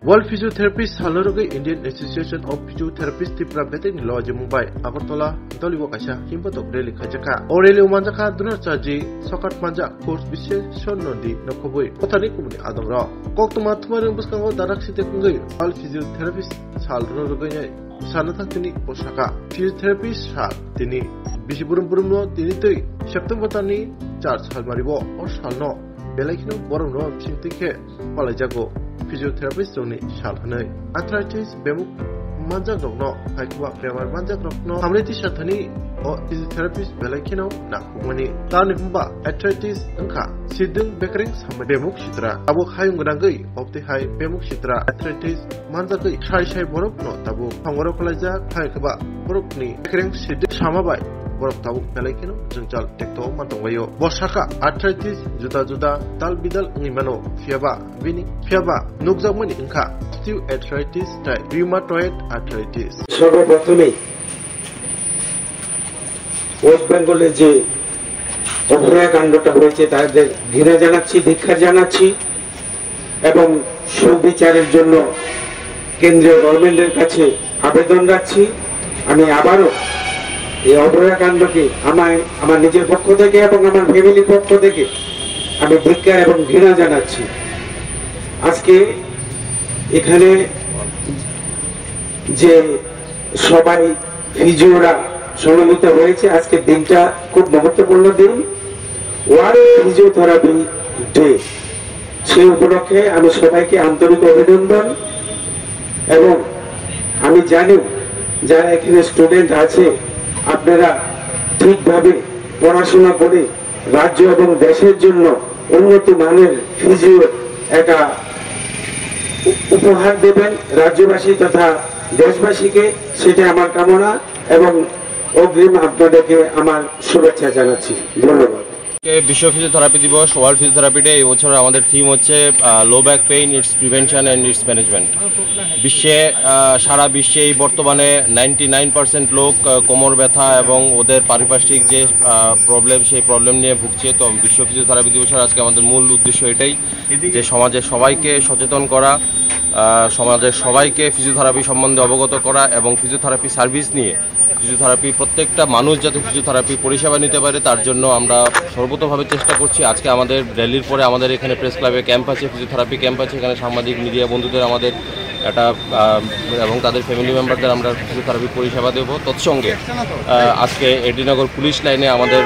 World Physiotherapist Haloroge Indian Association of Physiotherapists Tripura Betek ni Loje Mumbai Agartala Doliwo Kaisa Himbatok Reli Khajaka Aurelio Manjaka Dunar Chaji Sokat Manja Course Bishe Shonondi Nokobui Kotani Kumni Adongra Koktuma Tumarang Buskango Darak Site Kungai World Physiotherapist Haloroge Sanata Tini Osaka Physiotherapist Hal Tini Bishiburum Tini Tui September Tani Charles Halmaribo or Shalno Belakino Borno Sintike Palajago Physiotherapist Tony Shalhanai Arthritis Bemuk Manjak Rokno Haikwa Premar Manjak Rokno Hamleti Shatani or Physiotherapist Belakino Nakumani Tanimba Arthritis Nka Sidung Bekering Sama Bemuk Shitra Abu Hayung Rangai of the High Bemuk Shitra Arthritis Manjakai Shai Borok no Tabu Hangorokalaja Haikaba Borokni Bekering Sidung Shamabai Borok Tabu Belakino Junjal Tekto Mantongayo Bosaka Arthritis Juda Tal Bidal Nimano Fiaba Vini Fiaba Nukzamani Inka Osteoarthritis type Rheumatoid Arthritis সর্বপ্রথমে West বেঙ্গলে যে অভয়াকাণ্ডটা হয়েছে তাদের ঘৃণা জানাচ্ছি ধিক্কার জানাচ্ছি এবং সুবিচারের জন্য কেন্দ্রীয় গভর্নমেন্টের কাছে আবেদন রাখছি আমি আবারও এই অভয়াকাণ্ডকে আমার নিজের পক্ষ থেকে এবং আমার ফ্যামিলির পক্ষ থেকে আমি ধিক্কার এবং ঘৃণা জানাচ্ছি আজকে এখানে যে সবাই ফিজিওরা সমবেত হয়েছে আজকে দিনটা খুব মহত্বপূর্ণ দিন ওয়ার্ল্ড ফিজিওথেরাপি ডে সেই উপলক্ষে আমি সবাইকে আন্তরিক অভিনন্দন এবং আমি জানি যারা এখানে স্টুডেন্ট আছে আপনারা ঠিকভাবে পড়াশোনা করে রাজ্য এবং দেশের জন্য উন্নত মানের ফিজিও একটা উপহার দেবেন রাজ্যবাসী তথা দেশবাসীকে সেটা আমার কামনা এবং অগ্রিম আপনাদেরকে আমার শুভেচ্ছা জানাচ্ছি ধন্যবাদ বিশ্ব ফিজিওথেরাপি দিবস ওয়ার্ল্ড ফিজিওথেরাপি ডে এই বছর আমাদের থিম হচ্ছে low back pain it's prevention and it's management বিশ্বে সারা বিশ্বে এই বর্তমানে 99% লোক কোমর ব্যথা এবং ওদের পারিপার্শ্বিক যে প্রবলেম সেই প্রবলেম নিয়ে ভুগছে তো বিশ্ব ফিজিওথেরাপি দিবসের আজকে আমাদের মূল উদ্দেশ্য এটাই যে সমাজের সবাইকে সচেতন করা সমাজের সবাইকে ফিজিওথেরাপি সম্বন্ধে অবগত করা এবং ফিজিওথেরাপি সার্ভিস নিয়ে ফিজিওথেরাপি প্রত্যেকটা মানুষ যাতে ফিজিওথেরাপি পরিষেবা নিতে পারে তার জন্য আমরা সর্বতোভাবে চেষ্টা করছি আজকে আমাদের র্যালির পরে আমাদের এখানে প্রেস ক্লাবে ক্যাম্প আছে ফিজিওথেরাপি ক্যাম্প আছে এখানে সাংবাদিক মিডিয়া বন্ধুদের আমাদের একটা এবং তাদের ফ্যামিলি মেম্বারদের আমরা ফিজিওথেরাপি পরিষেবা দেবো তৎসঙ্গে আজকে এডিনগর পুলিশ লাইনে আমাদের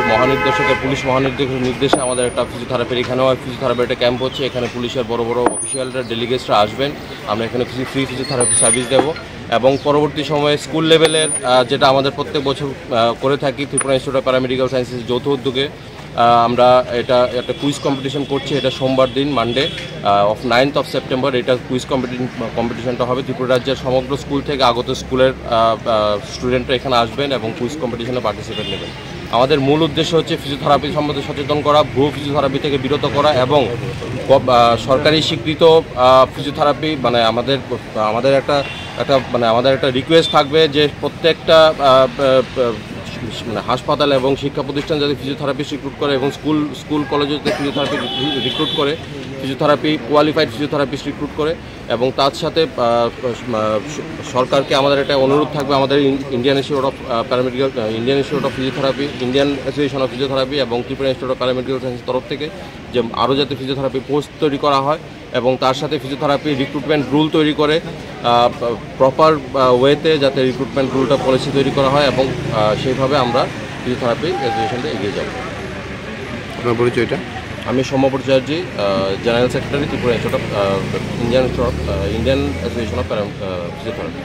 পুলিশ মহানির্দেশকের নির্দেশে আমাদের একটা ফিজিওথেরাপির এখানেও ফিজিওথেরাপি একটা ক্যাম্প হচ্ছে এখানে পুলিশের বড় অফিসিয়ালরা ডেলিগেটসরা আসবেন আমরা এখানে ফ্রি ফিজিওথেরাপি সার্ভিস দেবো এবং পরবর্তী সময়ে স্কুল লেভেলের যেটা আমাদের প্রত্যেক বছর করে থাকি Tripura institute of paramedical sciences যৌথ উদ্যোগে আমরা এটা একটা কুইজ কম্পিটিশন করছি এটা সোমবার দিন মানডে 9th of September এটা কুইজ কম্পিটিশনটা হবে ত্রিপুরা রাজ্যের সমগ্র স্কুল থেকে আগত স্কুলের স্টুডেন্টরা এখানে আসবেন এবং কুইজ কম্পিটিশনে পার্টিসিপেট নেবেন আমাদের মূল উদ্দেশ্য হচ্ছে ফিজিওথেরাপি সম্বন্ধে সচেতন করা ভুয়ো ফিজিওথেরাপি থেকে বিরত করা এবং সরকারি স্বীকৃত ফিজিওথেরাপি মানে আমাদের একটা রিকোয়েস্ট থাকবে যে প্রত্যেকটা হাসপাতাল এবং শিক্ষা প্রতিষ্ঠান যাতে ফিজিওথেরাপিস্ট রিক্রুট করে এবং স্কুল কলেজে যাতে ফিজিওথেরাপি রিক্রুট করে ফিজিওথেরাপি কোয়ালিফাইড ফিজিওথেরাপিস্ট রিক্রুট করে এবং তার সাথে সরকারকে আমাদের একটা অনুরোধ থাকবে আমাদের Indian institute of physiotherapy Indian association of physiotherapy এবং ত্রিপুরা ইনস্টিটিউট অফ প্যারামেডিক্যাল সায়েন্সের তরফ থেকে যে আরও যাতে ফিজিওথেরাপি পোস্ট তৈরি করা হয় এবং তার সাথে ফিজিওথেরাপি রিক্রুটমেন্ট রুল তৈরি করে প্রপার ওয়েতে যাতে রিক্রুটমেন্ট রুলটা পলিসি তৈরি করা হয় এবং সেইভাবে আমরা ফিজিওথেরাপি অ্যাসোসিয়েশনটা এগিয়ে যাব আপনার পরিচয়টা আমি Soumya Bhattacharya general secretary Tripura institute of Indian association of physiotherapy